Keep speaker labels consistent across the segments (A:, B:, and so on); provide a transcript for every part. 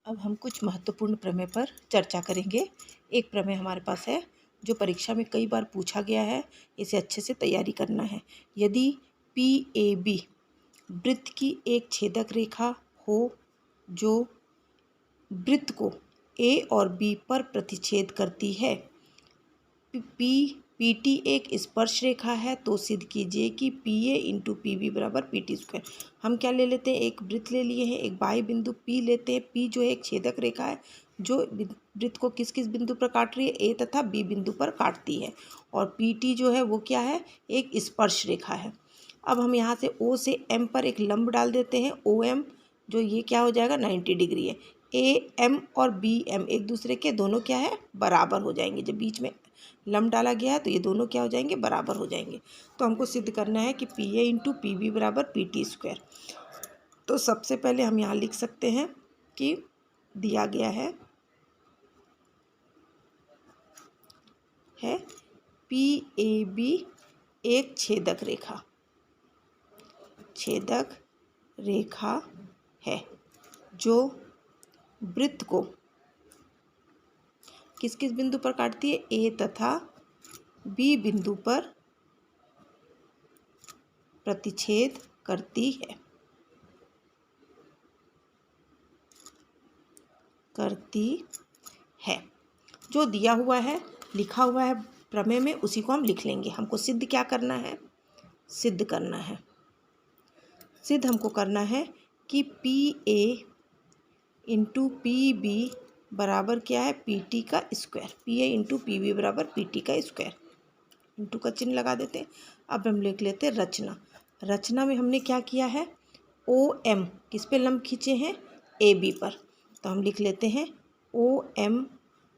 A: अब हम कुछ महत्वपूर्ण प्रमेय पर चर्चा करेंगे। एक प्रमेय हमारे पास है जो परीक्षा में कई बार पूछा गया है, इसे अच्छे से तैयारी करना है। यदि PAB वृत्त की एक छेदक रेखा हो जो वृत्त को A और B पर प्रतिच्छेद करती है, PT एक स्पर्श रेखा है, तो सिद्ध कीजिए कि PA इंटू PB बराबर PT स्क्वायर। हम क्या ले लेते हैं, एक वृत्त ले लिए हैं, एक बाह्य बिंदु P लेते हैं। P जो है एक छेदक रेखा है जो वृत्त को किस किस बिंदु पर काट रही है, A तथा B बिंदु पर काटती है। और PT जो है वो क्या है, एक स्पर्श रेखा है। अब हम यहाँ से O से M पर एक लंब डाल देते हैं, OM, जो ये क्या हो जाएगा 90 डिग्री है। AM और BM एक दूसरे के दोनों क्या है, बराबर हो जाएंगे। जब बीच में लंब डाला गया है तो ये दोनों क्या हो जाएंगे, बराबर हो जाएंगे। तो हमको सिद्ध करना है कि PA इंटू PB बराबर PT स्क्वायर। तो सबसे पहले हम यहाँ लिख सकते हैं कि दिया गया है PAB एक छेदक रेखा है जो वृत्त को किस किस बिंदु पर काटती है, A तथा B बिंदु पर प्रतिच्छेद करती है। जो दिया हुआ है, लिखा हुआ है प्रमेय में, उसी को हम लिख लेंगे। हमको सिद्ध क्या करना है, सिद्ध हमको करना है कि PA इंटू PB बराबर क्या है, PT का स्क्वायर। PA इंटू PB बराबर PT का स्क्वायर। इंटू का चिन्ह लगा देते हैं। अब हम लिख लेते हैं रचना में हमने क्या किया है, OM किस पे लंब खींचे हैं, AB पर। तो हम लिख लेते हैं OM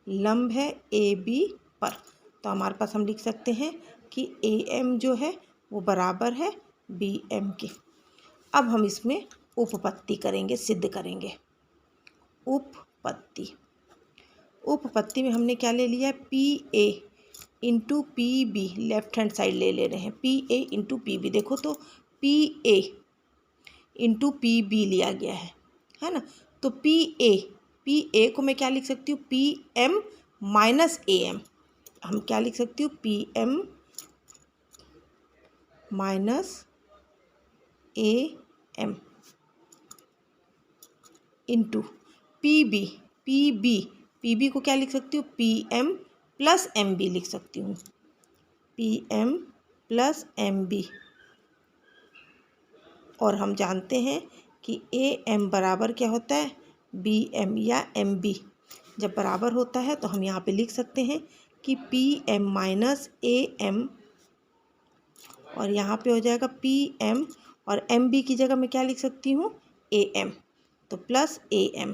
A: लंब है AB पर। तो हमारे पास हम लिख सकते हैं कि AM जो है वो बराबर है BM के। अब हम इसमें उपपत्ति करेंगे, सिद्ध करेंगे। उपपत्ति में हमने क्या ले लिया है, PA into PB, left hand side ले रहे हैं। PA इंटू PB, देखो तो PA इंटू PB लिया गया है ना। तो PA को मैं क्या लिख सकती हूँ, PM माइनस AM। हम क्या लिख सकती हूँ, PM minus AM into PB को क्या लिख सकती हूँ, PM प्लस MB लिख सकती हूँ, PM प्लस MB। और हम जानते हैं कि AM बराबर क्या होता है, BM या MB। जब बराबर होता है तो हम यहाँ पे लिख सकते हैं कि PM माइनस AM, और यहाँ पे हो जाएगा PM, और MB की जगह मैं क्या लिख सकती हूँ, AM, तो प्लस AM।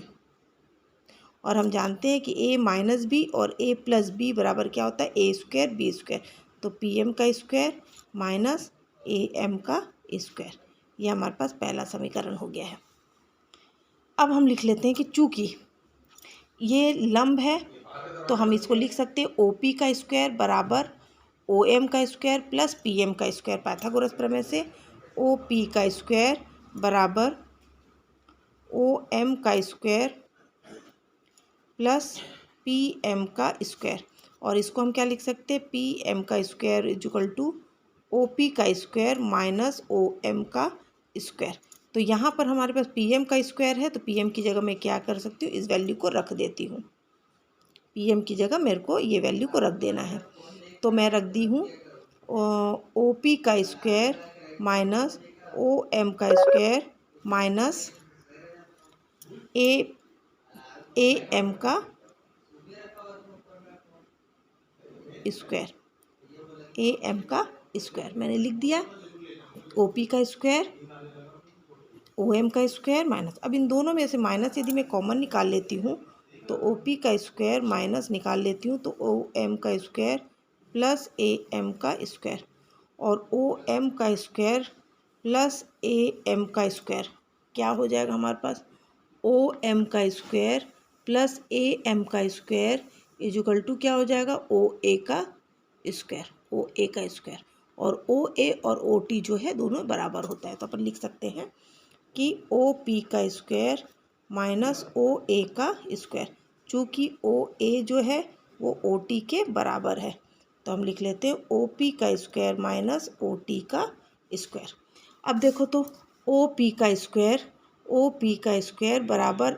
A: और हम जानते हैं कि A माइनस B और A प्लस B बराबर क्या होता है, A स्क्वायर B स्क्वायर। तो PM का स्क्वायर माइनस AM का स्क्वायर। ये हमारे पास पहला समीकरण हो गया है। अब हम लिख लेते हैं कि चूँकि ये लंब है तो हम इसको लिख सकते हैं OP का स्क्वायर बराबर OM का स्क्वायर प्लस PM का स्क्वायर। पाइथागोरस प्रमेय से OP का स्क्वायर बराबर OM का स्क्वायर प्लस PM का स्क्वायर। और इसको हम क्या लिख सकते हैं, PM का स्क्वायर इक्वल टू OP का स्क्वायर माइनस OM का स्क्वायर। तो यहाँ पर हमारे पास PM का स्क्वायर है, तो PM की जगह मैं क्या कर सकती हूँ, इस वैल्यू को रख देती हूँ। PM की जगह मेरे को ये वैल्यू को रख देना है। तो मैं रख दी हूँ OP का स्क्वायर माइनस OM का स्क्वायर माइनस AM का स्क्वायर मैंने लिख दिया। OP का स्क्वायर OM का स्क्वायर माइनस, अब इन दोनों में से माइनस यदि मैं कॉमन निकाल लेती हूँ तो OP का स्क्वायर माइनस निकाल लेती हूँ तो OM का स्क्वायर प्लस AM का स्क्वायर, और OM का स्क्वायर प्लस AM का स्क्वायर क्या हो जाएगा हमारे पास, OM का स्क्वायर प्लस AM का स्क्वायर इक्वल टू क्या हो जाएगा, OA का स्क्वायर। और OA और OT जो है दोनों बराबर होता है। तो अपन लिख सकते हैं कि OP का स्क्वायर माइनस ओ ए का स्क्वायर। चूँकि ओ ए जो है वो ओ टी के बराबर है, तो हम लिख लेते हैं ओ पी का स्क्वायर माइनस ओ टी का स्क्वायर। अब देखो तो ओ पी का स्क्वायर बराबर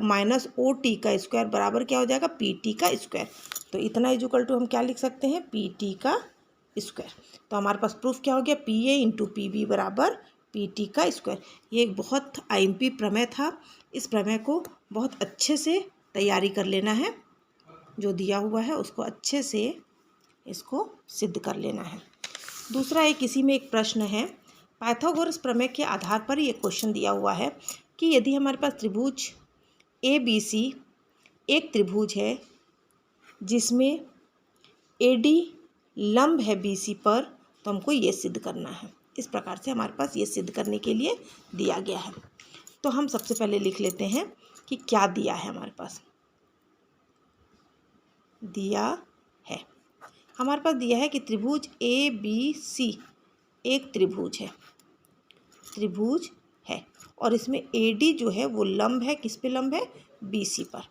A: माइनस ओ टी का स्क्वायर बराबर क्या हो जाएगा, पी टी का स्क्वायर। तो इतना इक्वल टू हम क्या लिख सकते हैं, पी टी का स्क्वायर। तो हमारे पास प्रूफ क्या हो गया, P A into P B बराबर पी टी का स्क्वायर। ये एक बहुत आईएमपी प्रमेय था। इस प्रमेय को बहुत अच्छे से तैयारी कर लेना है, जो दिया हुआ है उसको अच्छे से इसको सिद्ध कर लेना है। दूसरा एक इसी में एक प्रश्न है, पाइथागोरस प्रमेय के आधार पर ये क्वेश्चन दिया हुआ है कि यदि हमारे पास त्रिभुज ए बी सी एक त्रिभुज है जिसमें ए डी लंब है बी सी पर, तो हमको ये सिद्ध करना है। इस प्रकार से हमारे पास ये सिद्ध करने के लिए दिया गया है। तो हम सबसे पहले लिख लेते हैं कि क्या दिया है हमारे पास। दिया है कि त्रिभुज ए बी सी एक त्रिभुज है और इसमें ए डी जो है वो लंब है, किस पे लंब है, बी सी पर।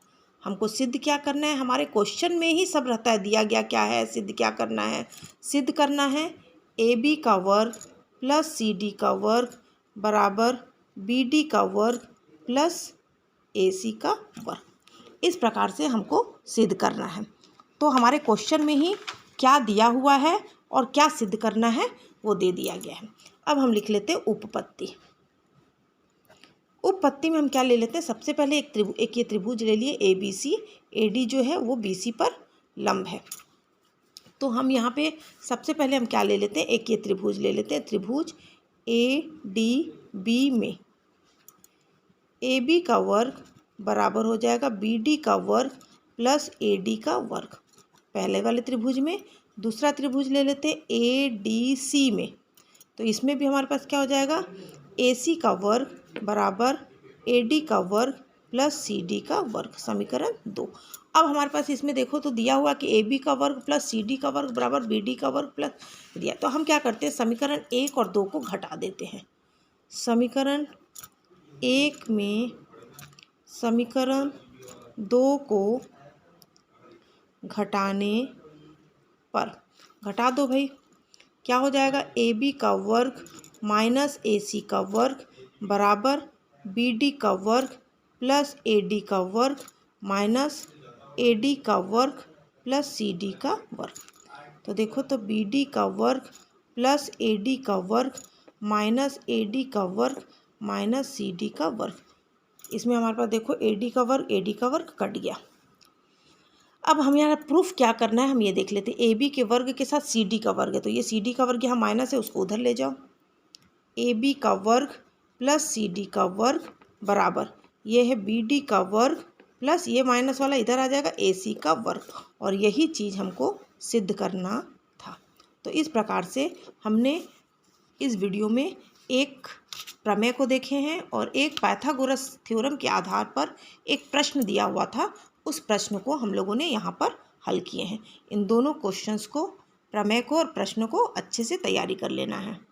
A: हमको सिद्ध क्या करना है, हमारे क्वेश्चन में ही सब रहता है, दिया गया क्या है, सिद्ध क्या करना है। सिद्ध करना है ए बी का वर्ग प्लस सी डी का वर्ग बराबर बी डी का वर्ग प्लस ए सी का वर्ग। इस प्रकार से हमको सिद्ध करना है। तो हमारे क्वेश्चन में ही क्या दिया हुआ है और क्या सिद्ध करना है वो दे दिया गया है। अब हम लिख लेते हैं उपपत्ति। उपपत्ति में हम क्या ले लेते हैं, सबसे पहले एक ये त्रिभुज ले लिए A B C, A D जो है वो बी सी पर लंब है। तो हम यहाँ पे सबसे पहले हम क्या ले लेते हैं, एक ये त्रिभुज ले लेते हैं। त्रिभुज ए डी बी में ए बी का वर्ग बराबर हो जाएगा बी डी का वर्ग प्लस ए डी का वर्ग, पहले वाले त्रिभुज में। दूसरा त्रिभुज ले लेते हैं ए डी सी में, तो इसमें भी हमारे पास क्या हो जाएगा, ए सी का वर्ग बराबर ए डी का वर्ग प्लस सी डी का वर्ग, समीकरण 2। अब हमारे पास इसमें देखो तो दिया हुआ कि ए बी का वर्ग प्लस सी डी का वर्ग बराबर बी डी का वर्ग प्लस दिया। तो हम क्या करते हैं, समीकरण 1 और 2 को घटा देते हैं। समीकरण 1 में समीकरण 2 को घटाने पर, घटा दो भाई, क्या हो जाएगा, ए बी का वर्ग माइनस ए सी का वर्ग बराबर बी डी का वर्ग प्लस ए डी का वर्ग माइनस ए डी का वर्ग प्लस सी डी का वर्ग। तो देखो तो बी डी का वर्ग प्लस ए डी का वर्ग माइनस ए डी का वर्ग माइनस सी डी का वर्ग। इसमें हमारे पास देखो ए डी का वर्ग कट गया। अब हम यहाँ प्रूफ क्या करना है हम ये देख लेते हैं। ए बी के वर्ग के साथ सी डी का वर्ग है, तो ये सी डी का वर्ग यहाँ माइनस है, उसको उधर ले जाओ। ए बी का वर्ग प्लस सी डी का वर्ग बराबर ये है बी डी का वर्ग प्लस ये माइनस वाला इधर आ जाएगा ए सी का वर्ग, और यही चीज़ हमको सिद्ध करना था। तो इस प्रकार से हमने इस वीडियो में एक प्रमेय को देखे हैं और एक पाइथागोरस थ्योरम के आधार पर एक प्रश्न दिया हुआ था, उस प्रश्न को हम लोगों ने यहाँ पर हल किए हैं। इन दोनों क्वेश्चंस को, प्रमेय को और प्रश्न को अच्छे से तैयारी कर लेना है।